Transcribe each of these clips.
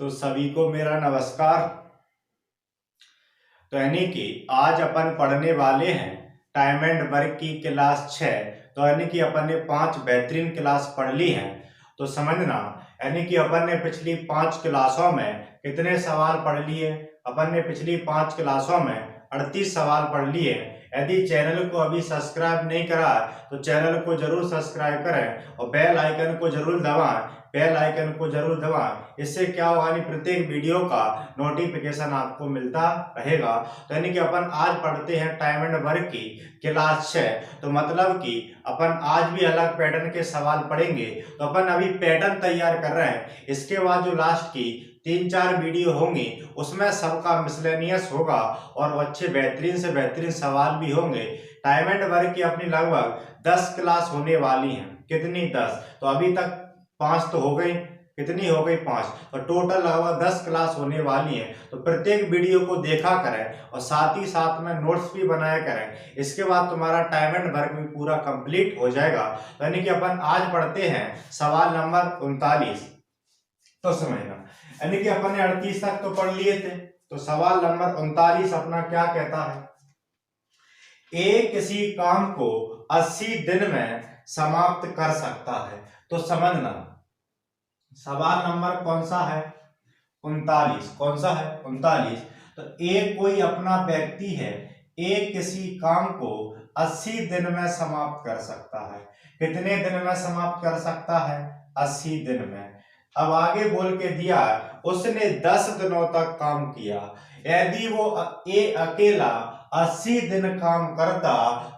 तो सभी को मेरा नमस्कार। तो यानी कि आज अपन पढ़ने वाले हैं टाइम एंड वर्क की क्लास 6। तो यानी कि अपन ने 5 बेहतरीन क्लास पढ़ ली हैं। तो समझना, यानी कि अपन ने पिछली 5 क्लासों में कितने सवाल पढ़ लिए। अपन ने पिछली 5 क्लासों में 38 सवाल पढ़ लिए। यदि चैनल को अभी सब्सक्राइब नहीं करा तो चैनल को जरूर सब्सक्राइब करें और बेल आइकन को जरूर दबाएं। बेल आइकन को जरूर दबाएं। इससे क्या होगा कि प्रत्येक वीडियो का नोटिफिकेशन आपको मिलता रहेगा। तो यानी कि अपन आज पढ़ते हैं टाइम एंड वर्क की क्लास 6। तो मतलब कि अपन आज भी अलग पैटर्न के सवाल पढ़ेंगे। तो अपन अभी पैटर्न तैयार कर रहे हैं। इसके बाद जो लास्ट की 3-4 वीडियो होंगी उसमें सबका मिसलेनियस होगा और अच्छे बेहतरीन से बेहतरीन सवाल भी होंगे। टाइम एंड वर्क की अपनी लगभग 10 क्लास होने वाली हैं। कितनी? 10। तो अभी तक 5 तो हो गई। कितनी हो गई? 5। और टोटल लगभग 10 क्लास होने वाली है। तो प्रत्येक वीडियो को देखा करें और साथ ही साथ में नोट्स भी बनाया करें। इसके बाद तुम्हारा टाइम एंड वर्क भी पूरा कंप्लीट हो जाएगा। यानी कि अपन आज पढ़ते हैं सवाल नंबर 39। तो समझना, यानी कि अपन ने 38 तक तो पढ़ लिए थे। तो सवाल नंबर 39 अपना क्या कहता है? ए किसी काम को 80 दिन में समाप्त कर सकता है। तो समझना, सवाल नंबर कौन सा है? 39। कौन सा है? 39। तो ए कोई अपना व्यक्ति है, ए किसी काम को 80 दिन में समाप्त कर सकता है। कितने दिन में समाप्त कर सकता है? 80 दिन में। अब आगे बोल के दिया उसने 10 दिनों तक काम किया। यदि वो ए अकेला 80 दिन काम करता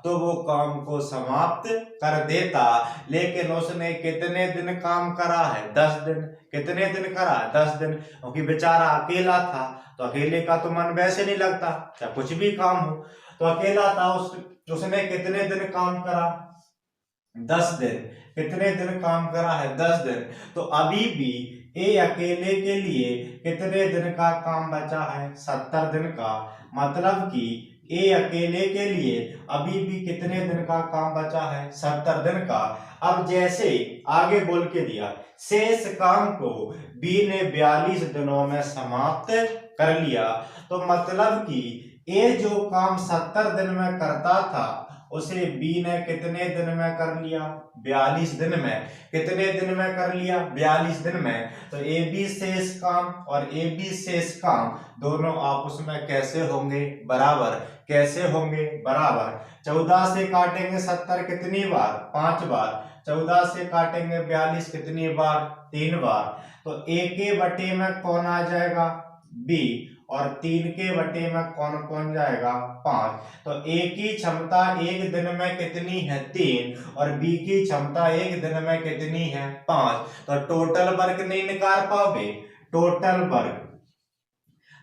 तो वो काम को समाप्त कर देता, लेकिन उसने कितने दिन काम करा है? 10 दिन। कितने दिन करा? 10 दिन। क्योंकि बेचारा अकेला था तो अकेले का तो मन वैसे नहीं लगता, चाहे कुछ भी काम हो। तो अकेला था, उसने कितने दिन काम करा? 10 दिन। कितने दिन काम करा है? 10 दिन। तो अभी भी ए अकेले के लिए कितने दिन का काम बचा है? 70 दिन का। मतलब कि ए अकेले के लिए अभी भी कितने दिन का काम बचा है? 70 दिन का। अब जैसे आगे बोल के दिया शेष काम को बी ने 42 दिनों में समाप्त कर लिया। तो मतलब कि ए जो काम 70 दिन में करता था उसे बी ने कितने दिन में कर लिया? 42 दिन में। कितने दिन में कर लिया? 42 दिन में। तो ए बी शेष काम और ए बी शेष काम दोनों आपस में कैसे होंगे? बराबर। कैसे होंगे? बराबर। 14 से काटेंगे 70 कितनी बार? 5 बार। 14 से काटेंगे 42 कितनी बार? 3 बार। तो ए के बटे में कौन आ जाएगा? बी। और 3 के बटे में कौन कौन जाएगा? 5। तो ए की क्षमता एक दिन में कितनी है? 3। और बी की क्षमता एक दिन में कितनी है? 5। तो टोटल वर्क नहीं निकाल पाओगे? Total work.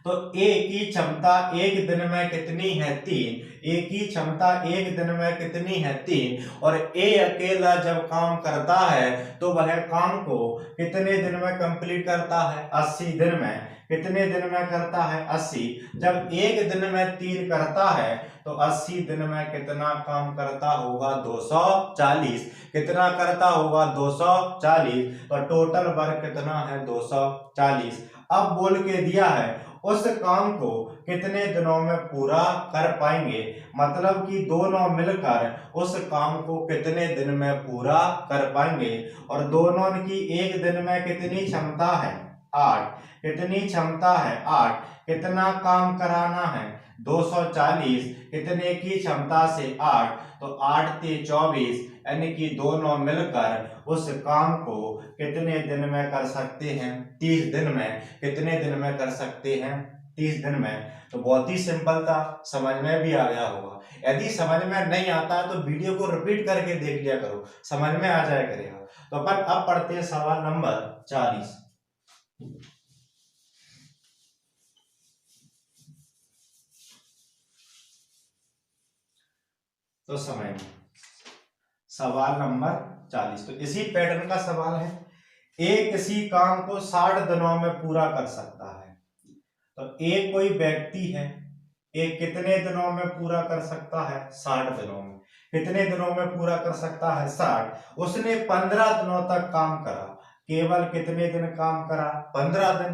तो ए की क्षमता एक दिन में कितनी है? 3। ए की क्षमता एक दिन में कितनी है? 3। और ए अकेला जब काम करता है तो वह काम को कितने दिन में कंप्लीट करता है? 80 दिन में। कितने दिन में करता है? 80। जब एक दिन में 3 करता है तो 80 दिन में कितना काम करता होगा? 240। कितना करता होगा? 240। तो टोटल वर्क कितना है? 240। अब बोल के दिया है उस काम को कितने दिनों में पूरा कर पाएंगे। मतलब कि दोनों मिलकर उस काम को कितने दिन में पूरा कर पाएंगे। और दोनों की एक दिन में कितनी क्षमता है? 8। कितनी क्षमता है? 8। कितना काम कराना है? 240। कितने की क्षमता से? 8। तो 8 ते 24, यानी कि दोनों मिलकर उस काम को कितने दिन में कर सकते हैं? 30 दिन में। कितने दिन में कर सकते हैं? 30 दिन में। तो बहुत ही सिंपल था, समझ में भी आ गया होगा। यदि समझ में नहीं आता है तो वीडियो को रिपीट करके देख लिया करो, समझ में आ जाया करेगा। तो अपन अब पढ़ते हैं सवाल नंबर 40। तो समझ सवाल नंबर 40 तो इसी पैटर्न का सवाल है। ए किसी काम को 60 दिनों में पूरा कर सकता है। तो ए कोई व्यक्ति है, ए कितने दिनों में पूरा कर सकता है? 60 दिनों में। कितने दिनों में पूरा कर सकता है? 60। उसने 15 दिनों तक काम करा। केवल कितने दिन काम करा? 15 दिन।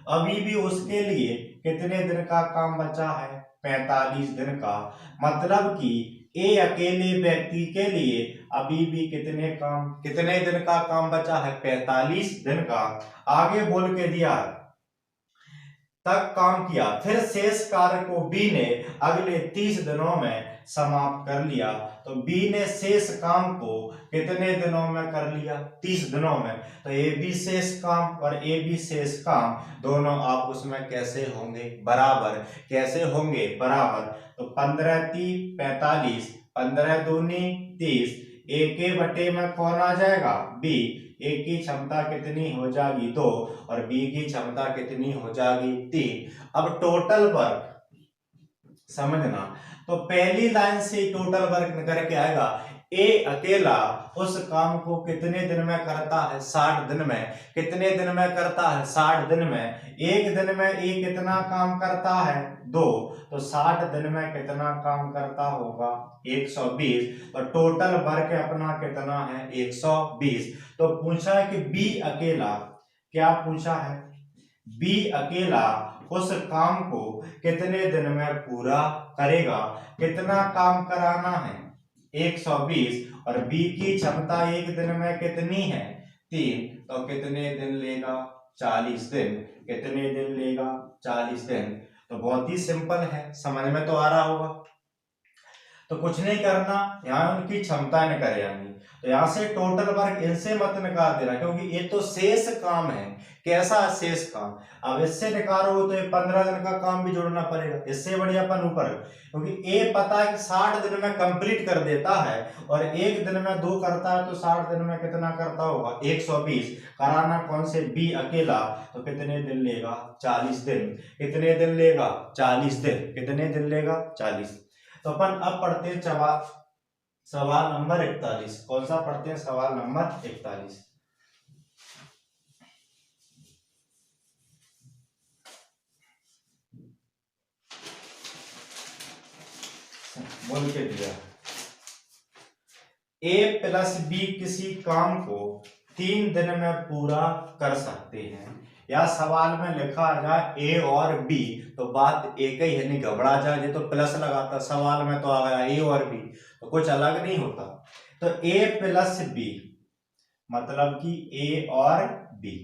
अभी भी उसके लिए कितने दिन का काम बचा है? 45 दिन का। मतलब कि ए अकेले व्यक्ति के लिए अभी भी कितने दिन का काम बचा है? 45 दिन का। आगे बोल के दिया है तक काम किया, फिर शेष कार्य को बी ने अगले 30 दिनों में समाप्त कर लिया। तो बी ने शेष काम को कितने दिनों में कर लिया? 30 दिनों में। तो ए बी शेष काम और ए बी शेष काम दोनों आपस में कैसे होंगे? बराबर। कैसे होंगे? बराबर। तो 15 3 45, 15 दूनी 30, ए के बटे में कौन आ जाएगा? बी। ए की क्षमता कितनी हो जाएगी? 2 और बी की क्षमता कितनी हो जाएगी? 3। अब टोटल वर्क समझना, तो पहली लाइन से टोटल वर्क निकल के आएगा। ए अकेला उस काम को कितने दिन में करता है? 60 दिन में। कितने दिन में करता है? 60 दिन में। एक दिन में ए कितना काम करता है? 2। तो 60 दिन में कितना काम करता होगा? 120। और टोटल वर्क अपना कितना है? 120। तो पूछा है कि बी अकेला, क्या पूछा है? बी अकेला उस काम को कितने दिन में पूरा करेगा? कितना काम कराना है? 120। और बी की क्षमता एक दिन में कितनी है? 3। तो कितने दिन लेगा? 40 दिन। कितने दिन लेगा? 40 दिन। तो बहुत ही सिंपल है, समझ में तो आ रहा होगा। तो कुछ नहीं करना, यहाँ उनकी क्षमता निकाल जानी। तो यहाँ से टोटल वर्क इनसे मत निकाल देना, क्योंकि ये तो शेष काम है। कैसा शेष काम? अब इससे निकालोगे तो ये 15 दिन का काम भी जोड़ना पड़ेगा। इससे बढ़िया अपन ऊपर, क्योंकि ए पता है कि 60 दिन में कंप्लीट कर देता है और एक दिन में 2 करता है, तो 60 दिन में कितना करता होगा? 120। कराना कौन से? बी अकेला। तो कितने दिन लेगा? 40 दिन। कितने दिन लेगा? 40 दिन। कितने दिन लेगा? 40। तो अपन अब पढ़ते हैं सवाल नंबर 41। कौन सा पढ़ते हैं? सवाल नंबर 41। बोल के दिया, ए प्लस बी किसी काम को 3 दिन में पूरा कर सकते हैं। या सवाल में लिखा जाए ए और बी, तो बात एक ही है, नहीं घबरा जाए। ये तो प्लस लगाता, सवाल में तो आ गया ए और बी, तो कुछ अलग नहीं होता। तो ए प्लस बी मतलब कि ए और बी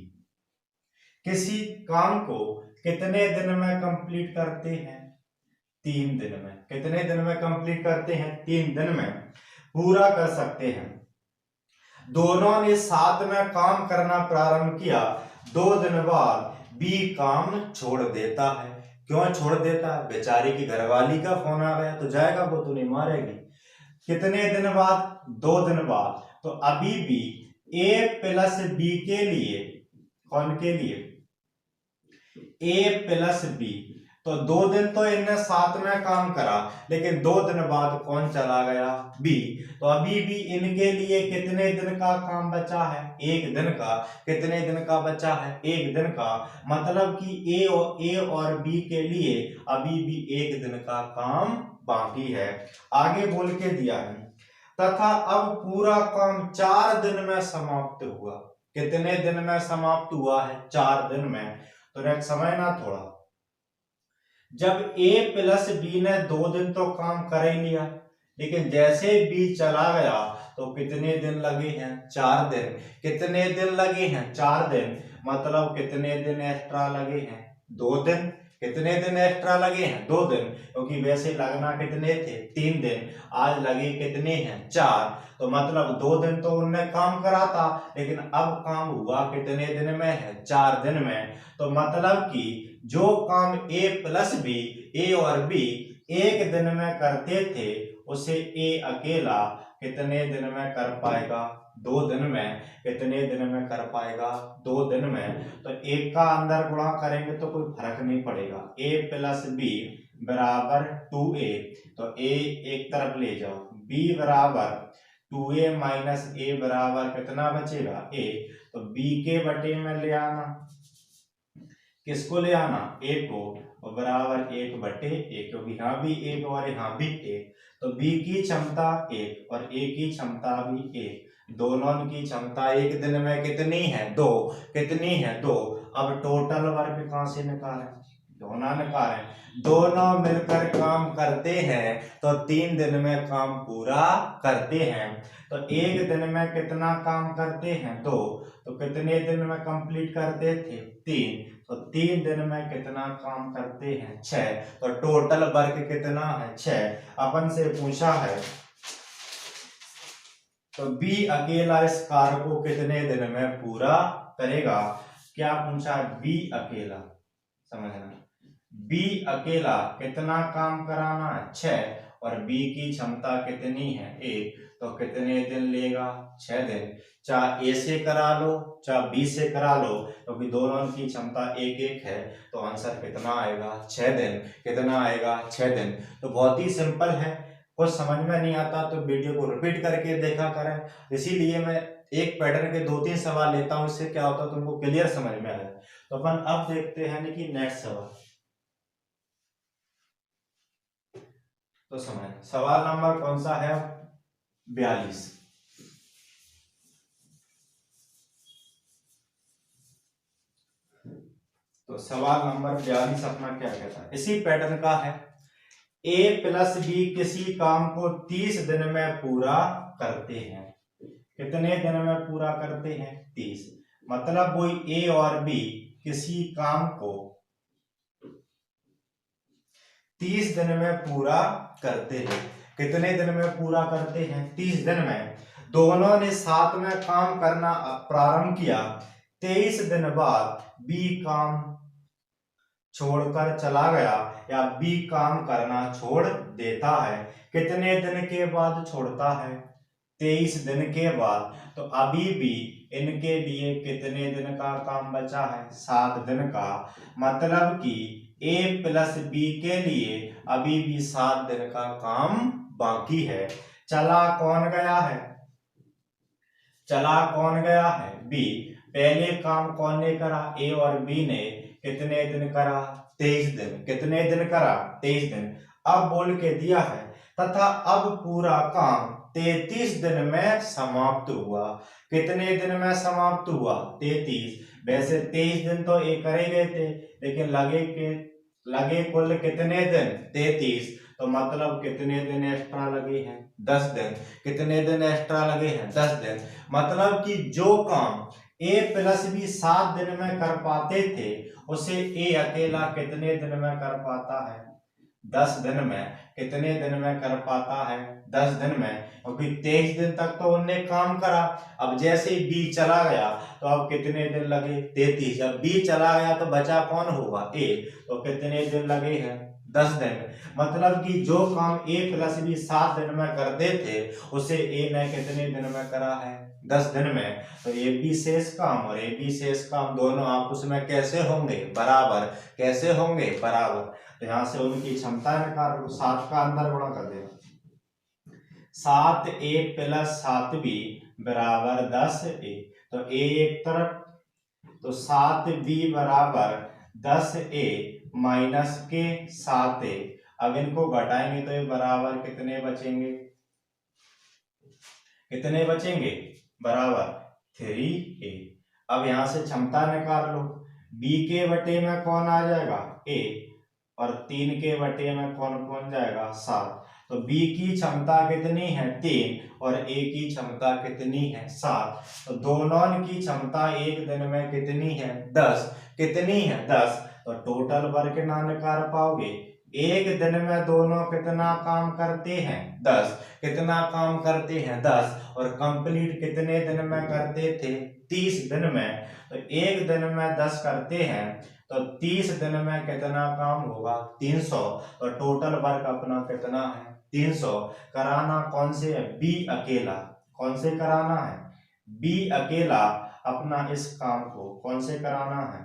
किसी काम को कितने दिन में कंप्लीट करते हैं? 3 दिन में। कितने दिन में कंप्लीट करते हैं? 3 दिन में पूरा कर सकते हैं। दोनों ने साथ में काम करना प्रारंभ किया। 2 दिन बाद बी काम छोड़ देता है। क्यों छोड़ देता है? बेचारी की घरवाली का फोन आ गया, तो जाएगा वो, तो नहीं मारेगी। कितने दिन बाद? 2 दिन बाद। तो अभी भी ए प्लस बी के लिए, कौन के लिए? ए प्लस बी। तो 2 दिन तो इनने साथ में काम करा, लेकिन 2 दिन बाद कौन चला गया? बी। तो अभी भी इनके लिए कितने दिन का काम बचा है? 1 दिन का। कितने दिन का बचा है? 1 दिन का। मतलब कि ए और बी के लिए अभी भी 1 दिन का काम बाकी है। आगे बोल के दिया है, तथा अब पूरा काम 4 दिन में समाप्त हुआ। कितने दिन में समाप्त हुआ है? 4 दिन में। तो नेक्स्ट समझना थोड़ा, जब ए प्लस बी ने 2 दिन तो काम कर ही लिया, लेकिन जैसे बी चला गया तो कितने दिन लगे हैं? 4 दिन। कितने दिन लगे हैं? 4 दिन। मतलब कितने दिन एक्स्ट्रा लगे हैं? 2 दिन। कितने दिन एक्स्ट्रा लगे हैं? 2 दिन, क्योंकि वैसे लगना कितने थे? 3 दिन। आज लगे कितने हैं? 4। तो मतलब 2 दिन तो उनने काम करा था, लेकिन अब काम हुआ कितने दिन में है? 4 दिन में। तो मतलब कि जो काम ए प्लस बी, ए और बी 1 दिन में करते थे, उसे ए अकेला कितने दिन में कर पाएगा? 2 दिन में। कितने दिन में कर पाएगा? 2 दिन में। तो एक का अंदर गुणा करेंगे तो कोई फर्क नहीं पड़ेगा। ए प्लस बी बराबर 2a। तो ए एक तरफ ले जाओ, बी बराबर 2a माइनस ए बराबर कितना बचेगा? ए। तो बी के बटे में ले आना, किसको ले आना? ए को, और बराबर 1 बटे ए, क्योंकि यहाँ भी 1 और यहाँ भी 1। तो बी की क्षमता 1 और ए की क्षमता भी 1। दोनों की क्षमता 1 दिन में कितनी है? 2। कितनी है? 2। अब टोटल वर्क कहां से निकालें, दोनों निकालें, दोनों मिलकर काम करते हैं तो 3 दिन में काम पूरा करते हैं। तो एक दिन में कितना काम करते हैं, 2, तो कितने दिन में कंप्लीट करते थे, 3, तो 3 दिन में कितना काम करते हैं, 6। तो टोटल वर्क कितना है, 6। अपन से पूछा है तो बी अकेला इस कार्य को कितने दिन में पूरा करेगा, क्या पूछा, बी अकेला, समझना, बी अकेला कितना काम कराना है, 6, और बी की क्षमता कितनी है, 1, तो कितने दिन लेगा, 6 दिन। चाहे ए से करा लो चाहे बी से करा लो, क्योंकि दोनों की क्षमता 1-1 है, तो आंसर कितना आएगा, 6 दिन। कितना आएगा, 6 दिन। तो बहुत ही सिंपल है, कुछ समझ में नहीं आता तो वीडियो को रिपीट करके देखा करें। इसीलिए मैं एक पैटर्न के 2-3 सवाल लेता हूं, इससे क्या होता है तुमको क्लियर समझ में आए। तो अपन अब देखते हैं कि नेक्स्ट सवाल। तो समझ, सवाल नंबर कौन सा है, 42। तो सवाल नंबर 42 अपना क्या कहता है, इसी पैटर्न का है, ए प्लस बी किसी काम को 30 दिन में पूरा करते हैं। कितने दिन में पूरा करते हैं, 30। मतलब कोई ए और बी किसी काम को 30 दिन में पूरा करते हैं। कितने दिन में पूरा करते हैं, 30 दिन में। दोनों ने साथ में काम करना प्रारंभ किया, 23 दिन बाद बी काम छोड़कर चला गया या बी काम करना छोड़ देता है। कितने दिन के बाद छोड़ता है, 23 दिन के बाद। तो अभी भी इनके लिए कितने दिन का काम बचा है, 7 दिन का। मतलब कि ए प्लस बी के लिए अभी भी 7 दिन का काम बाकी है। चला कौन गया है, चला कौन गया है, बी। पहले काम कौन ने करा, ए और बी ने। कितने दिन करा, 23 दिन। कितने दिन करा, 23 दिन। अब बोल के दिया है तथा अब पूरा काम 33 दिन में समाप्त हुआ। कितने दिन में समाप्त हुआ, 33। वैसे 23 दिन तो ये करे गए थे, लेकिन लगे कुल कितने दिन, 33। तो मतलब कितने दिन एक्स्ट्रा लगे हैं, 10 दिन। कितने दिन एक्स्ट्रा लगे हैं, 10 दिन। मतलब कि जो काम ए प्लस बी 7 दिन में कर पाते थे, उसे ए अकेला कितने दिन में कर पाता है, 10 दिन में। कितने दिन में कर पाता है, 10 दिन में, क्योंकि 23 दिन तक तो उनने काम करा। अब जैसे ही बी चला गया तो अब कितने दिन लगे, 33। जब बी चला गया तो बचा कौन होगा, ए। तो कितने दिन लगे हैं, 10 दिन। मतलब कि जो काम ए प्लस बी 7 दिन में करते थे, उसे ए ने कितने दिन में करा है, 10 दिन में। तो ए बी शेष काम और ए बी शेष काम दोनों आपस में कैसे होंगे, बराबर। कैसे होंगे, बराबर। तो यहां से उनकी क्षमता निकाल, 7 का अंदर गुणा कर देना, 7a प्लस 7b बराबर 10a। तो a एक तरफ, तो 7b बराबर 10a माइनस के 7a। अब इनको घटाएंगे तो ये बराबर कितने बचेंगे, कितने बचेंगे, बराबर 3a। अब यहां से क्षमता निकाल लो, b के बटे में कौन आ जाएगा, a, और 3 के बटे में कौन कौन जाएगा, 7। तो b की क्षमता कितनी है, 3, और a की क्षमता कितनी है, 7। तो दोनों की क्षमता एक दिन में कितनी है, 10। कितनी है, 10। तो टोटल वर्क ना निकाल पाओगे, एक दिन में दोनों कितना काम करते हैं, 10। कितना काम करते हैं, 10, और कंप्लीट कितने दिन में करते थे, 30 दिन में। तो एक दिन में 10 करते हैं तो 30 दिन में कितना काम होगा, 300। तो टोटल वर्क अपना कितना है, 300। कराना कौन से है, बी अकेला। कौन से कराना है, बी अकेला अपना इस काम को कौन से कराना है,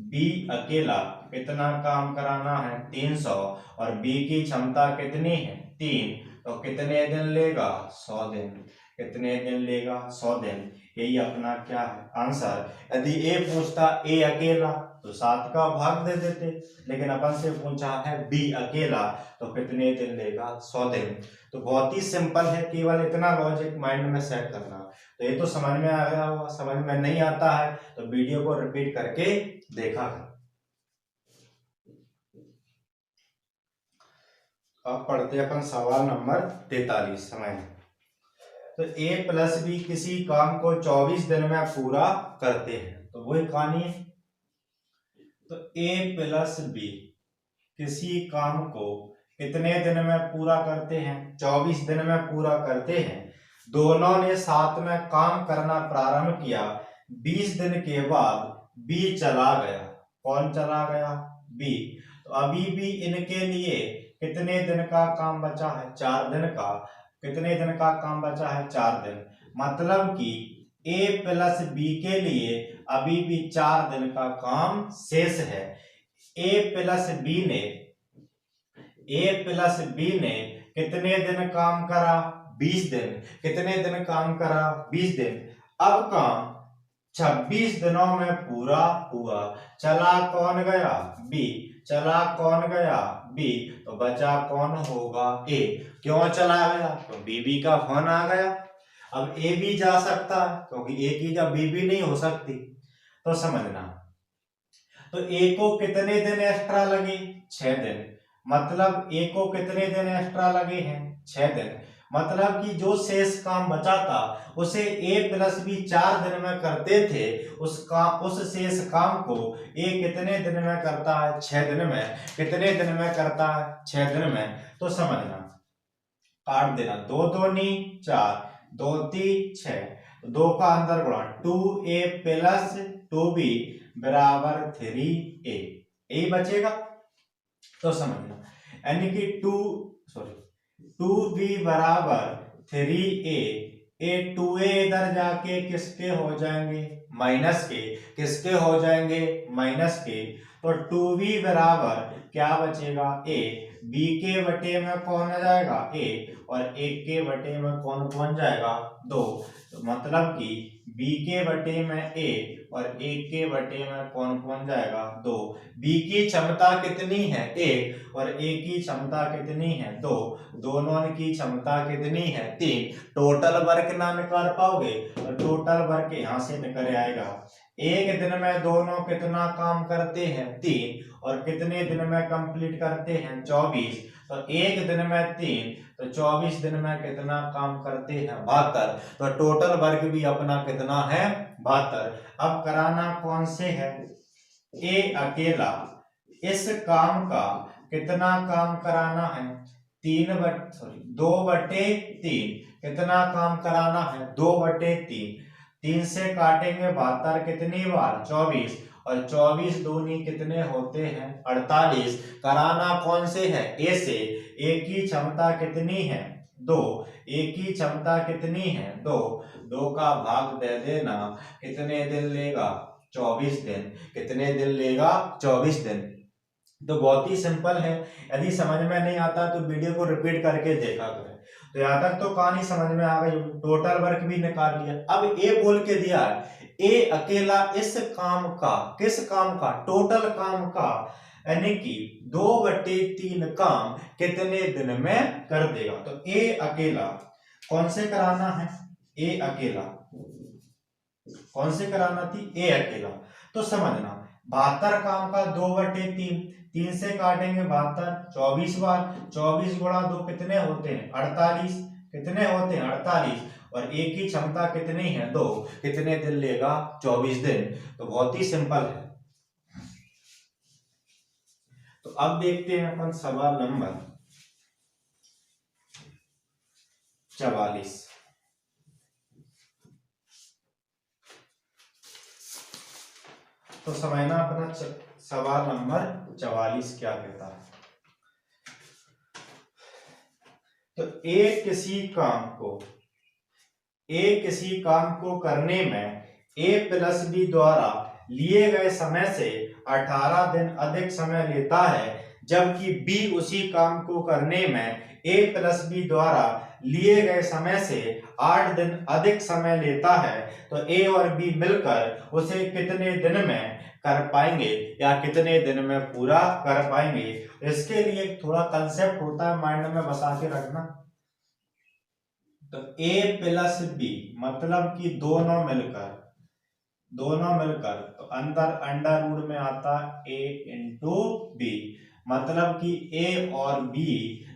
बी अकेला कितना काम कराना है, 300। और बी की क्षमता कितनी है, 3। तो कितने दिन लेगा, 100 दिन। कितने दिन लेगा, 100 दिन। यही अपना क्या है, आंसर। यदि ए पूछता ए अकेला तो 7 का भाग दे देते, लेकिन अपन से पूछा है बी अकेला, तो कितने दिन लेगा? 100 दिन। तो बहुत ही सिंपल है, केवल इतना लॉजिक माइंड में सेट करना। तो ये तो समझ में आ गया होगा। समझ में नहीं आता है तो वीडियो को रिपीट करके देखा कर। अब पढ़ते अपन सवाल नंबर 43। समझ, तो a प्लस बी किसी काम को 24 दिन में पूरा करते हैं, तो वही कहानी है। तो a प्लस बी किसी काम को कितने दिन में पूरा करते हैं? 24 दिन में पूरा करते हैं। दोनों ने साथ में काम करना प्रारंभ किया। 20 दिन के बाद बी चला गया। कौन चला गया? बी। तो अभी भी इनके लिए कितने दिन का काम बचा है? 4 दिन का। कितने दिन का काम बचा है? 4 दिन। मतलब कि a प्लस बी के लिए अभी भी 4 दिन का काम शेष है। a प्लस बी ने कितने दिन काम करा? 20 दिन। कितने दिन काम करा? 20 दिन। अब काम 26 दिनों में पूरा हुआ। चला कौन गया? बी। चला कौन गया? बी। तो बचा कौन होगा? ए। क्यों चला गया? तो बीबी का फोन आ गया। अब ए भी जा सकता है, क्योंकि ए की जब बी भी नहीं हो सकती। तो समझना, तो ए को कितने दिन एक्स्ट्रा लगे? 6 दिन। मतलब ए को कितने दिन एक्स्ट्रा लगे हैं? 6 दिन। मतलब कि जो शेष काम बचा था उसे a प्लस बी 4 दिन में करते थे, उस शेष काम को a कितने दिन में करता है? 6 दिन में। कितने दिन में करता है? 6 दिन में। तो समझना, काट देना, 2 दूनी 4, 2 3 6, 2 का अंदर गुणा 2a प्लस 2b बराबर 3a, यही बचेगा। तो समझना, यानी कि 2b बराबर 3a, 2a इधर जाके किसके हो जाएंगे? माइनस के। किसके हो जाएंगे? माइनस के। तो 2b बराबर क्या बचेगा? a। b के बटे में कौन आ जाएगा? a। और a के बटे में कौन कौन जाएगा? 2। तो मतलब कि b के बटे में a और a के बटे में कौन कौन जाएगा? 2। b की क्षमता कितनी है? 1। और a की क्षमता कितनी है? 2। दोनों की क्षमता कितनी है? 3। टोटल वर्क ना निकाल पाओगे तो टोटल वर्क यहां से निकल आएगा। एक दिन में दोनों कितना काम करते हैं? 3। और कितने दिन में कंप्लीट करते हैं? 24। तो एक दिन में 3, तो 24 दिन में कितना काम करते हैं? 72। तो टोटल वर्क भी अपना कितना है? 72। अब कराना कौन से है? ए अकेला इस काम का कितना काम कराना है? 2/3। कितना काम कराना है? 2/3। 3 से काटेंगे 72 कितनी बार? 24। और 24 दूनी कितने होते हैं? 48। कराना कौन से है? ए से। ए की क्षमता कितनी है? 2। ए की क्षमता कितनी है? 2। 2 का भाग दे देना, कितने दिन लेगा? 24 दिन। कितने दिन लेगा? 24 दिन। तो बहुत ही सिंपल है। यदि समझ में नहीं आता तो वीडियो को रिपीट करके देखा करें। तो यहाँ तक तो कहानी समझ में आ गई। टोटल वर्क भी निकाल लिया। अब ए बोल के दिया है, ए अकेला इस काम का, किस काम का? टोटल काम का, यानी कि 2/3 काम कितने दिन में कर देगा? तो ए अकेला कौन से कराना है? ए अकेला कौन से कराना थी? ए अकेला। तो समझना, 72 काम का 2/3, 3 से काटेंगे 72, 24 बार। 24 गुणा 2 कितने होते हैं? 48। कितने होते हैं? 48। और ए की क्षमता कितनी है? 2। कितने दिन लेगा? 24 दिन। तो बहुत ही सिंपल है। तो अब देखते हैं अपन सवाल नंबर 44। तो समझना अपना सवाल नंबर 44 क्या कहता है। तो ए किसी काम को करने में ए प्लस बी द्वारा लिए गए समय से 18 दिन अधिक समय लेता है, जबकि बी उसी काम को करने में ए प्लस बी द्वारा लिए गए समय से 8 दिन अधिक समय लेता है। तो ए और बी मिलकर उसे कितने दिन में कर पाएंगे या कितने दिन में पूरा कर पाएंगे। इसके लिए थोड़ा कंसेप्ट होता है, माइंड में बसा के रखना। तो a प्लस बी मतलब कि दोनों मिलकर तो अंदर अंडर रूट में आता a इंटू बी, मतलब कि a और b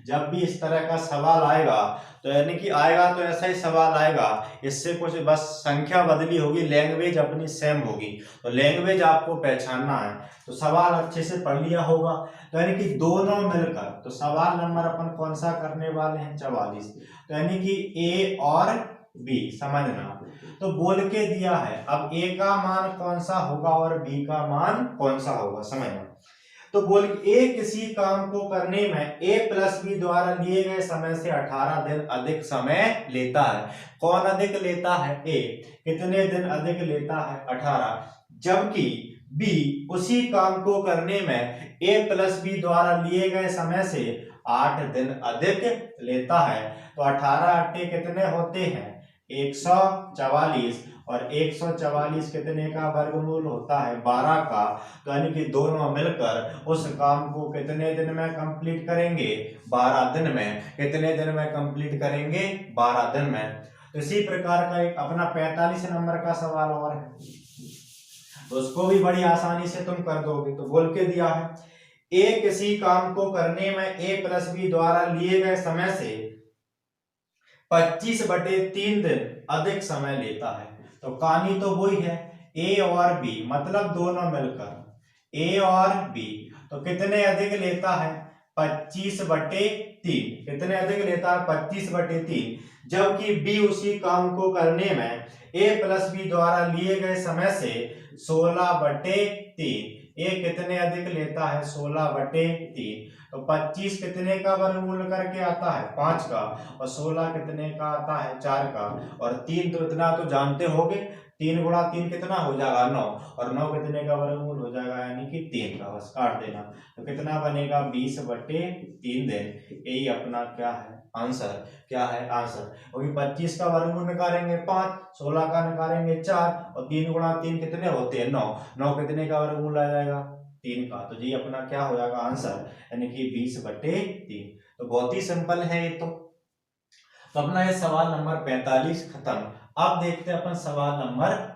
जब भी इस तरह का सवाल आएगा तो यानी कि आएगा तो ऐसा ही सवाल आएगा, इससे कुछ बस संख्या बदली होगी, लैंग्वेज अपनी सेम होगी। तो लैंग्वेज आपको पहचानना है, तो सवाल अच्छे से पढ़ लिया होगा। तो यानी कि दोनों मिलकर, तो सवाल नंबर अपन कौन सा करने वाले हैं 44। तो यानी कि a और b समझना, तो बोल के दिया है। अब a का मान कौन सा होगा और b का मान कौन सा होगा समझना। तो बोल a किसी काम को करने में a प्लस बी द्वारा लिए गए समय से 18 दिन अधिक समय लेता है। कौन अधिक लेता है? a। कितने दिन अधिक लेता है? 18। जबकि b उसी काम को करने में a प्लस बी द्वारा लिए गए समय से 8 दिन अधिक लेता है। तो 18 अट्टे कितने होते हैं? 144, और 144 कितने का वर्गमूल होता है? 12 का। तो यानी कि दोनों मिलकर उस काम को कितने दिन में कंप्लीट करेंगे? 12 दिन में। कितने दिन में कंप्लीट करेंगे? 12 दिन में। तो इसी प्रकार का एक अपना 45 नंबर का सवाल और है, तो उसको भी बड़ी आसानी से तुम कर दोगे। तो बोल के दिया है ए किसी काम को करने में a प्लस बी द्वारा लिए गए समय से 25/3 दिन अधिक समय लेता है। तो कहानी तो वही है, a और b मतलब दोनों मिलकर a और b, तो कितने अधिक लेता है? 25/3। कितने अधिक लेता है? 25/3। जबकि b उसी काम को करने में a प्लस बी द्वारा लिए गए समय से 16/3। a कितने अधिक लेता है? 16/3। तो 25 कितने का वर्गमूल करके आता है? 5 का, और 16 कितने का आता है? 4 का, और 3 तो इतना तो जानते होगे, 3 गुणा 3 कितना हो जाएगा? 9, और 9 कितने का वर्गमूल हो जाएगा? यानी कि 3 का, बस काट देना। तो कितना बनेगा? 20/3 दिन। यही अपना क्या है? आंसर। क्या है? आंसर। क्योंकि 25 का वर्गमूल निकालेंगे 5, 16 का निकालेंगे 4, और 3 गुणा 3 कितने होते हैं? 9। 9 कितने का वर्गमूल आ जाएगा? 3 का। तो जी अपना क्या हो जाएगा? आंसर, यानी कि 20/3। तो बहुत ही सिंपल है ये तो अपना ये सवाल नंबर 45 खत्म। अब देखते हैं अपन सवाल नंबर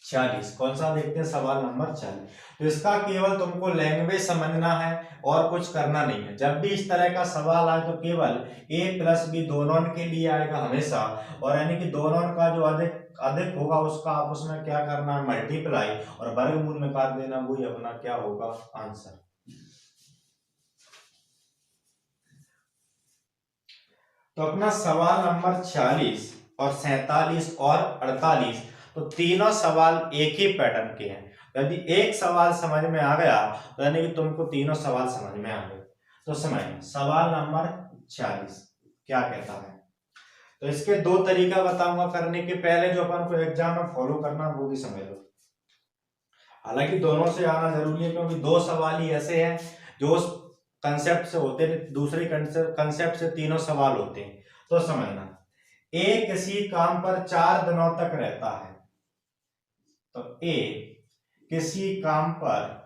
46। कौन सा देखते हैं? सवाल नंबर 46। तो इसका केवल तुमको लैंग्वेज समझना है और कुछ करना नहीं है। जब भी इस तरह का सवाल आए तो केवल a प्लस बी दोनों के लिए आएगा हमेशा, और यानी कि दोनों का जो अधिक अधिक होगा उसका आप उसमें क्या करना है? मल्टीप्लाई, और वर्गमूल निकाल देना, वही अपना क्या होगा? आंसर। तो अपना सवाल नंबर 46 और 47 और 48, तो तीनों सवाल एक ही पैटर्न के हैं। यदि एक सवाल समझ में आ गया तो यानी कि तुमको तीनों सवाल समझ में आ गए। तो समझिए सवाल नंबर 46 क्या कहता है। तो इसके दो तरीका बताऊंगा करने के, पहले जो अपन को एग्जाम में फॉलो करना वो भी समझ लो। हालांकि दोनों से आना जरूरी है, क्योंकि दो सवाल ही ऐसे हैं जो उस कंसेप्ट से होते हैं, दूसरे कंसेप्ट से तीनों सवाल होते हैं। तो समझना, ए किसी काम पर 4 दिनों तक रहता है। तो ए किसी काम पर,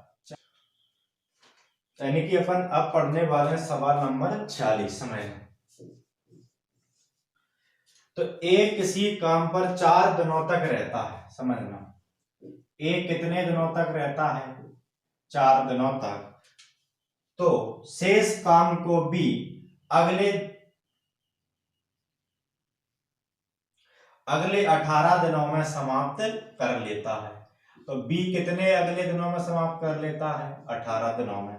यानी कि अपन अब पढ़ने वाले हैं सवाल नंबर 46। समझना, तो ए किसी काम पर 4 दिनों तक रहता है। समझना, ए कितने दिनों तक रहता है? 4 दिनों तक। तो शेष काम को बी अगले 18 दिनों में समाप्त कर लेता है। तो बी कितने अगले दिनों में समाप्त कर लेता है? 18 दिनों में।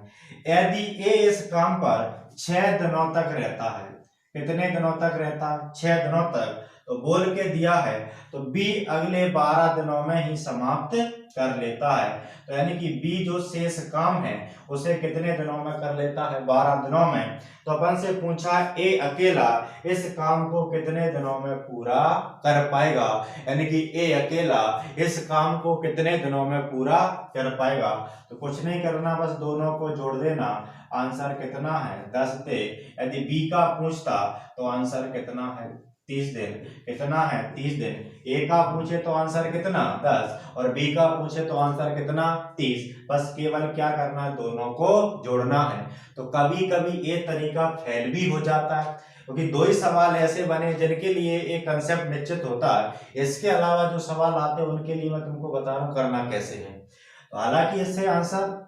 यदि ए इस काम पर 6 दिनों तक रहता है, कितने दिनों तक रहता है? 6 दिनों तक। तो बोल के दिया है तो बी अगले 12 दिनों में ही समाप्त कर लेता है। तो यानी कि बी जो शेष काम है उसे कितने दिनों में कर लेता है? 12 दिनों में। तो अपन से पूछा ए अकेला इस काम को कितने दिनों में पूरा कर पाएगा, यानी कि ए अकेला इस काम को कितने दिनों में पूरा कर पाएगा। तो कुछ नहीं करना, बस दोनों को जोड़ देना। आंसर कितना है? 10 थे। यदि बी का पूछता तो आंसर कितना है? 30 दिन। कितना है? 30 दिन। ए का पूछे तो आंसर कितना? 10 और बी का पूछे तो आंसर कितना? 30। बस केवल क्या करना है? दोनों को जोड़ना है। तो कभी कभी ये तरीका फेल भी हो जाता है, क्योंकि दो ही सवाल ऐसे बने जिनके लिए एक कंसेप्ट निश्चित होता है। इसके अलावा जो सवाल आते हैं उनके लिए मैं तुमको बता रहा हूँ करना कैसे है। तो हालांकि इससे आंसर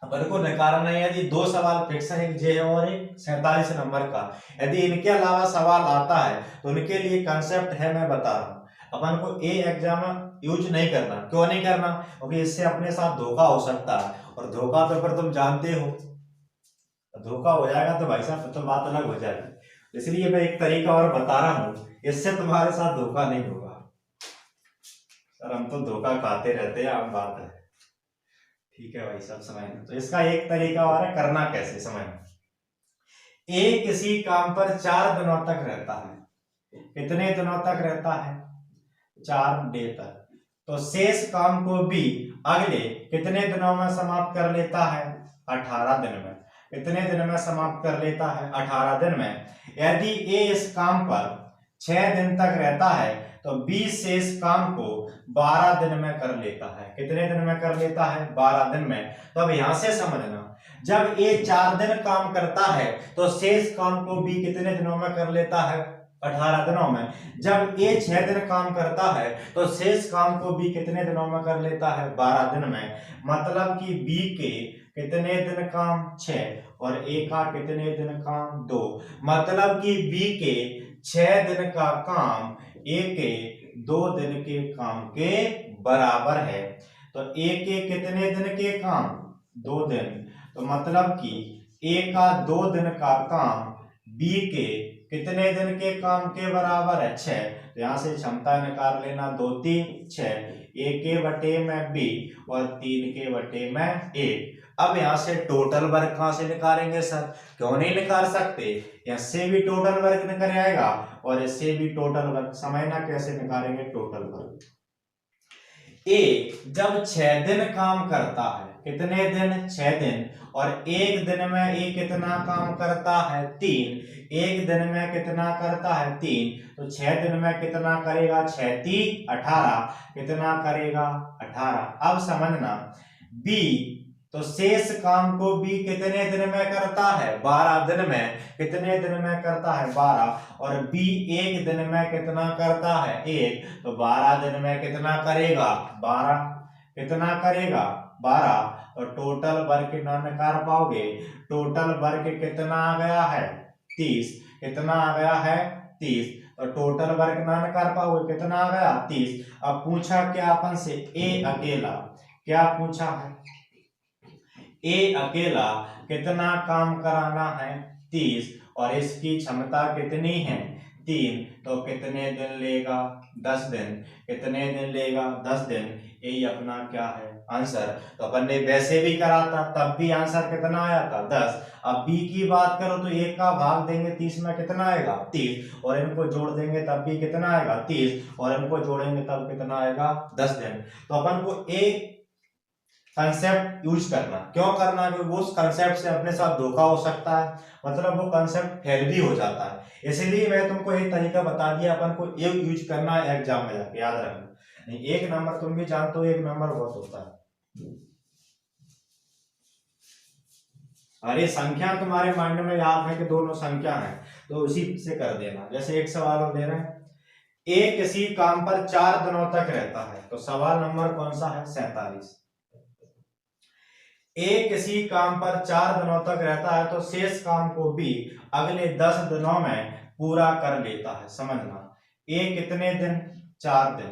अपन को निकालना है। यदि दो सवाल फिक्स है, एक जे है और एक 47 नंबर का, यदि इनके अलावा सवाल आता है तो उनके लिए कंसेप्ट है, मैं बता रहा हूँ। अपन को ए एग्जाम यूज नहीं करना। क्यों नहीं करना? क्योंकि इससे अपने साथ धोखा हो सकता है, और धोखा तो फिर तुम जानते हो, धोखा हो जाएगा तो भाई साहब तो बात अलग हो जाएगी। इसलिए मैं एक तरीका और बता रहा हूँ, इससे तुम्हारे साथ धोखा नहीं होगा। सर हम तो धोखा खाते रहते हैं, आम बात है। ठीक है भाई साहब, समझ। तो इसका एक तरीका और है, करना कैसे, समझ। ए किसी काम पर 4 दिनों तक रहता है। कितने दिनों तक रहता है? 4 डे तक। तो शेष काम को बी अगले कितने दिनों में समाप्त कर लेता है? 18 दिन में। कितने दिन में समाप्त कर लेता है? 18 दिन में। यदि ए इस काम पर 6 दिन तक रहता है तो बी शेष काम को 12 दिन में कर लेता है। कितने दिन में कर लेता है? 12 दिन में। तो अब यहां से समझना, जब ए 4 दिन काम करता है तो शेष काम को बी कितने दिनों में कर लेता है? 18 दिनों में। जब ए 6 दिन काम करता है तो शेष काम को बी कितने दिनों में कर लेता है? 12 दिन में। मतलब कि बी के कितने दिन काम? 6, और ए का कितने दिन काम? 2। मतलब कि बी के 6 दिन का काम ए के 2 दिन के काम के बराबर है। तो ए के कितने दिन के काम? 2 दिन। तो मतलब कि ए का 2 दिन का काम बी के कितने दिन के काम के बराबर है? 6। तो यहां से क्षमता निकाल लेना, 2 3 6, ए के बटे में बी और 3 के बटे में ए। अब यहां से टोटल वर्क कहां से निकालेंगे सर? क्यों नहीं निकाल सकते? इससे भी टोटल वर्क निकल आएगा और इससे भी टोटल वर्क। समझना कैसे निकालेंगे टोटल वर्क। ए जब 6 दिन काम करता है, कितने दिन? 6 दिन। और एक दिन में ए कितना काम करता है? 3। एक दिन में कितना करता है? 3। तो 6 दिन में कितना करेगा? 6 3 18। कितना करेगा? 18। अब समझना, बी तो शेष काम को बी कितने दिन में करता है? 12 दिन में। कितने दिन में करता है? 12। और बी एक दिन में कितना करता है? 1। तो 12 दिन में कितना करेगा? 12। कितना करेगा? 12। और टोटल वर्क कितना निकाल पाओगे? टोटल वर्क कितना आ गया है? 30। कितना आ गया है? 30। तो टोटल वर्क ना निकाल पाओगे, कितना आ गया? 30। अब पूछा क्या अपन से? ए अकेला। क्या पूछा है? ए अकेला कितना काम कराना है? 30। और इसकी क्षमता कितनी है? 3। तो कितने दिन लेगा? 10 दिन। कितने दिन लेगा? 10 दिन। यही अपना क्या है? आंसर। तो अपन ने वैसे भी करा था, तब भी आंसर कितना आया था? 10। अब बी की बात करो तो 1 का भाग देंगे 30 में, कितना आएगा? 30। और इनको जोड़ देंगे तब भी कितना आएगा? 30। और इनको जोड़ेंगे तब कितना आएगा? 10 दिन। तो अपन को ए कंसेप्ट यूज करना। क्यों करना? क्योंकि उस कंसेप्ट से अपने साथ धोखा हो सकता है, मतलब वो कंसेप्ट फेल भी हो जाता है। इसलिए मैं तुमको एक तरीका बता दिया, अपन को ये यूज करना है एग्जाम में जाके, याद रखना। नहीं, 1 नंबर तुम भी जानते हो, 1 नंबर बहुत होता है। अरे संख्या तुम्हारे माइंड में याद है कि दोनों संख्या है, तो उसी से कर देना। जैसे एक सवाल और दे रहे हैं, ए किसी काम पर 4 दिनों तक रहता है। तो सवाल नंबर कौन सा है? 47। ए किसी काम पर 4 दिनों तक रहता है तो शेष काम को बी अगले 10 दिनों में पूरा कर लेता है। समझना, ए कितने दिन? 4 दिन।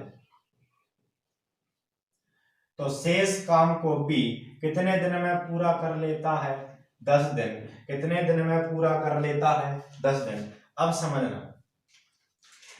तो शेष काम को बी कितने दिन में पूरा कर लेता है? 10 दिन। कितने दिन में पूरा कर लेता है? 10 दिन। अब समझना,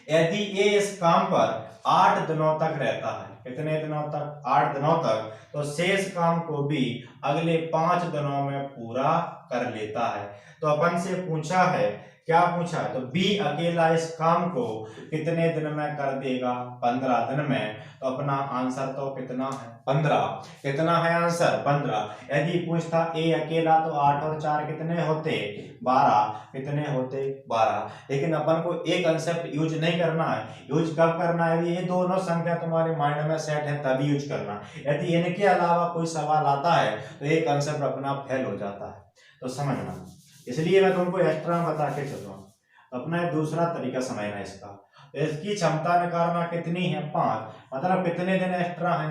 यदि ए इस काम पर 8 दिनों तक रहता है, कितने दिनों तक? 8 दिनों तक। तो शेष काम को भी अगले 5 दिनों में पूरा कर लेता है। तो अपन से पूछा है क्या पूछा है, तो बी अकेला इस काम को कितने दिन में कर देगा, 15 दिन में। तो अपना आंसर तो कितना है, 15। कितना है आंसर, 15। यदि पूछता ए अकेला तो 8 और 4 कितने होते, 12। कितने होते, 12। लेकिन अपन को एक कंसेप्ट यूज नहीं करना है। यूज कब करना है, ये दोनों संख्या तुम्हारे माइंड में सेट है तभी यूज करना। यदि इनके अलावा कोई सवाल आता है तो ये कंसेप्ट अपना फेल हो जाता है, तो समझना। इसलिए मैं तुमको एक्स्ट्रा बता के चल रहा हूँ। अपना दूसरा तरीका समझना इसका। तो इसकी क्षमता निकालना कितनी है, 5। मतलब कितने दिन एक्स्ट्रा है,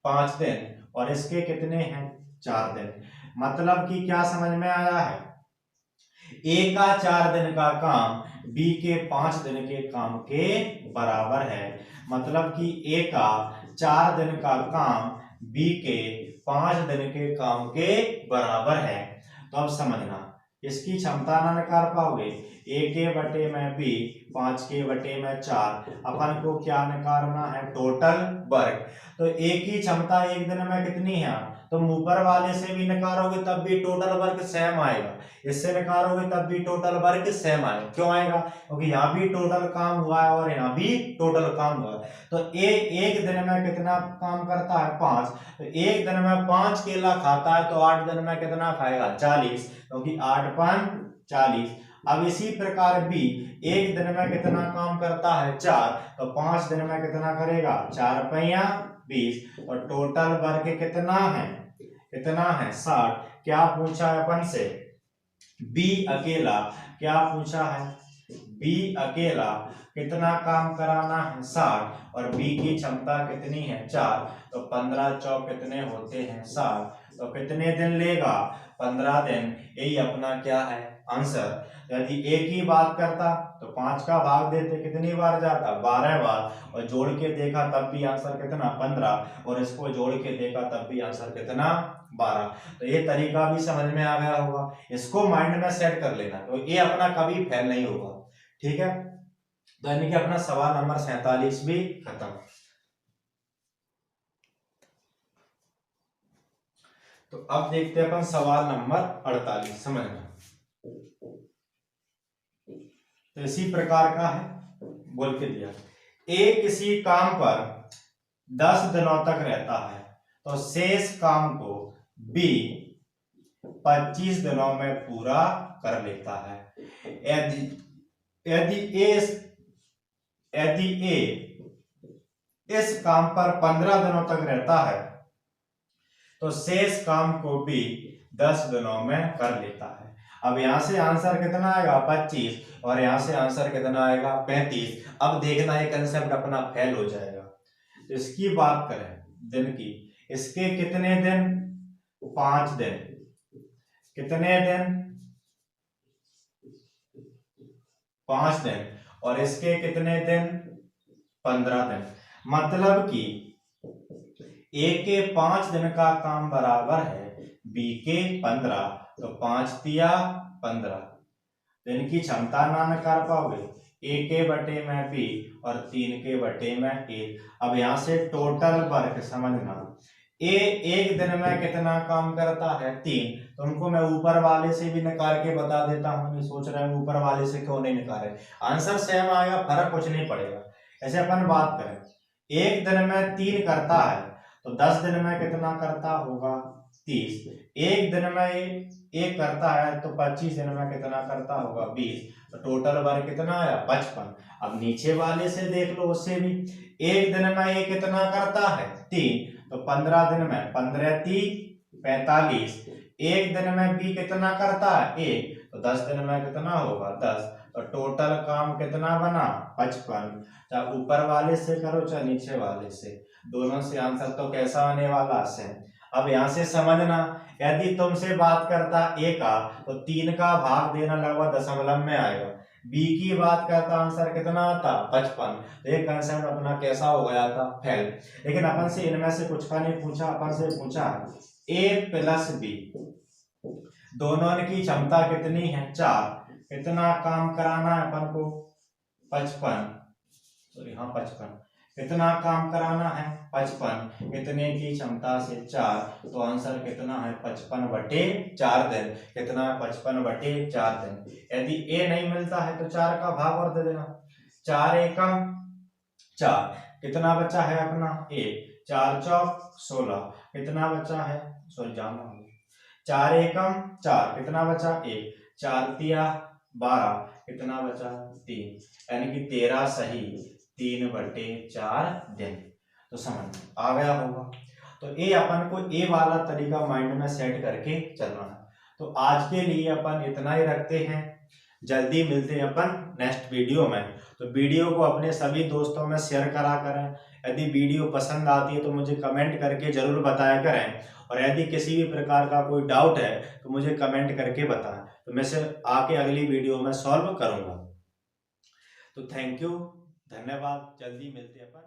5 दिन। और इसके कितने हैं, 4 दिन। मतलब कि क्या समझ में आया है, ए का 4 दिन का काम बी के 5 दिन के काम के बराबर है। मतलब कि ए का 4 दिन का काम बी के 5 दिन के काम के बराबर है। तो अब समझना, इसकी क्षमता ना निकाल पाओगे, ए के बटे में बी, 5 के बटे में 4। अपन को क्या निकालना है, टोटल वर्क। तो ए की क्षमता एक दिन में कितनी है, तुम ऊपर वाले से भी निकालोगे तब भी टोटल वर्क सेम आएगा, इससे निकालोगे तब भी टोटल वर्क सेम आएगा। क्यों आएगा, क्योंकि यहाँ भी टोटल काम हुआ है और यहाँ भी टोटल काम हुआ है। तो ए एक दिन में कितना काम करता है, 5। तो एक दिन में 5 केला खाता है तो 8 दिन में कितना खाएगा, 40, क्योंकि 8 5 40। अब इसी प्रकार बी एक दिन में कितना काम करता है, 4। तो 5 दिन में कितना करेगा, 4 पैया 20। और टोटल वर्क कितना है, कितना है, 60। क्या पूछा है अपन से, बी अकेला। क्या पूछा है, बी अकेला कितना काम कराना है, 60। और बी की क्षमता कितनी है, 4। तो 15 चौक कितने होते हैं, 60। तो कितने दिन लेगा, 15 दिन। यही अपना क्या है, आंसर। यदि ए की बात करता तो 5 का भाग देते, कितनी बार जाता, 12 बार। और जोड़ के देखा तब भी आंसर कितना, 15। और इसको जोड़ के देखा तब भी आंसर कितना, 12। तो ये तरीका भी समझ में आ गया होगा, इसको माइंड में सेट कर लेना, तो ये अपना कभी फेल नहीं होगा। ठीक है, तो यानी कि अपना सवाल नंबर 47 भी खत्म। तो अब देखते हैं अपन सवाल नंबर 48, समझना। तो इसी प्रकार का है, बोल के दिया, ए किसी काम पर 10 दिनों तक रहता है तो शेष काम को बी 25 दिनों में पूरा कर लेता है। यदि यदि ए इस काम पर 15 दिनों तक रहता है तो शेष काम को भी 10 दिनों में कर लेता है। अब यहां से आंसर कितना आएगा, 25। और यहां से आंसर कितना आएगा, 35। अब देखना ये कंसेप्ट अपना फेल हो जाएगा। तो इसकी बात करें दिन की, इसके कितने दिन, 5 दिन। कितने दिन, 5 दिन। और इसके कितने दिन, 15 दिन। मतलब कि ए के 5 दिन का काम बराबर है बी के 15। तो 5 दिया 15। तो इनकी क्षमता ना निकाल पाओगे, ए के बटे में बी और 3 के बटे में ए। अब यहां से टोटल वर्क समझना, ए एक दिन में कितना काम करता है, 3। तो उनको मैं ऊपर वाले से भी निकाल के बता देता हूँ। ये सोच रहे हैं ऊपर वाले से क्यों नहीं निकाले, आंसर सेम आएगा, फर्क कुछ नहीं पड़ेगा। ऐसे अपन बात करें, एक दिन में 3 करता है तो 10 दिन में कितना करता होगा, 30। एक दिन में एक करता है तो 25 दिन में कितना करता होगा, 20। तो टोटल वर्क कितना आया, 55। अब नीचे वाले से देख लो, उससे भी एक दिन में ये कितना करता है, 3। तो 15 दिन में 15 3 45। एक दिन में बी कितना करता है, 1। तो 10 दिन में कितना होगा, 10। तो टोटल काम कितना बना, 55। चाहे ऊपर वाले से करो चाहे नीचे वाले से, दोनों से आंसर तो कैसा आने वाला, सेम। अब यहां से समझना, यदि तुमसे बात करता ए का तो 3 का भाग देना लगभग दशमलव में आएगा। बी की बात करता आंसर कितना आता, 55। तो ये कंसेप्ट अपना कैसा हो गया था, फेल। लेकिन अपन से इनमें से कुछ का नहीं पूछा, अपन से पूछा ए प्लस बी दोनों की क्षमता कितनी है, 4। कितना काम कराना है अपन को, 55। सॉरी हाँ 55। कितना काम कराना है 55, इतने की क्षमता से 4, तो आंसर कितना है 55/4 दिन। कितना है 55/4 दिन। यदि ए नहीं मिलता है तो 4 का भाग और दे देना। 4 एकम 4, कितना बचा है अपना 1, 4 चौक 16, कितना बचा है, सॉरी जाना, 4 एकम 4, कितना बचा 1, 4 तिया 12, कितना बचा 3, यानी कि 13 सही 3/4 दिन। तो समझ आ गया होगा। तो ये अपन को ए वाला तरीका माइंड में सेट करके चलना है। तो आज के लिए अपन इतना ही रखते हैं, जल्दी मिलते हैं अपन नेक्स्ट वीडियो में। तो वीडियो को अपने सभी दोस्तों में शेयर करा करें। यदि वीडियो पसंद आती है तो मुझे कमेंट करके जरूर बताया करें, और यदि किसी भी प्रकार का कोई डाउट है तो मुझे कमेंट करके बताएं, तो मैं से आके अगली वीडियो में सॉल्व करूंगा। तो थैंक यू, धन्यवाद, जल्दी मिलते हैं अपन।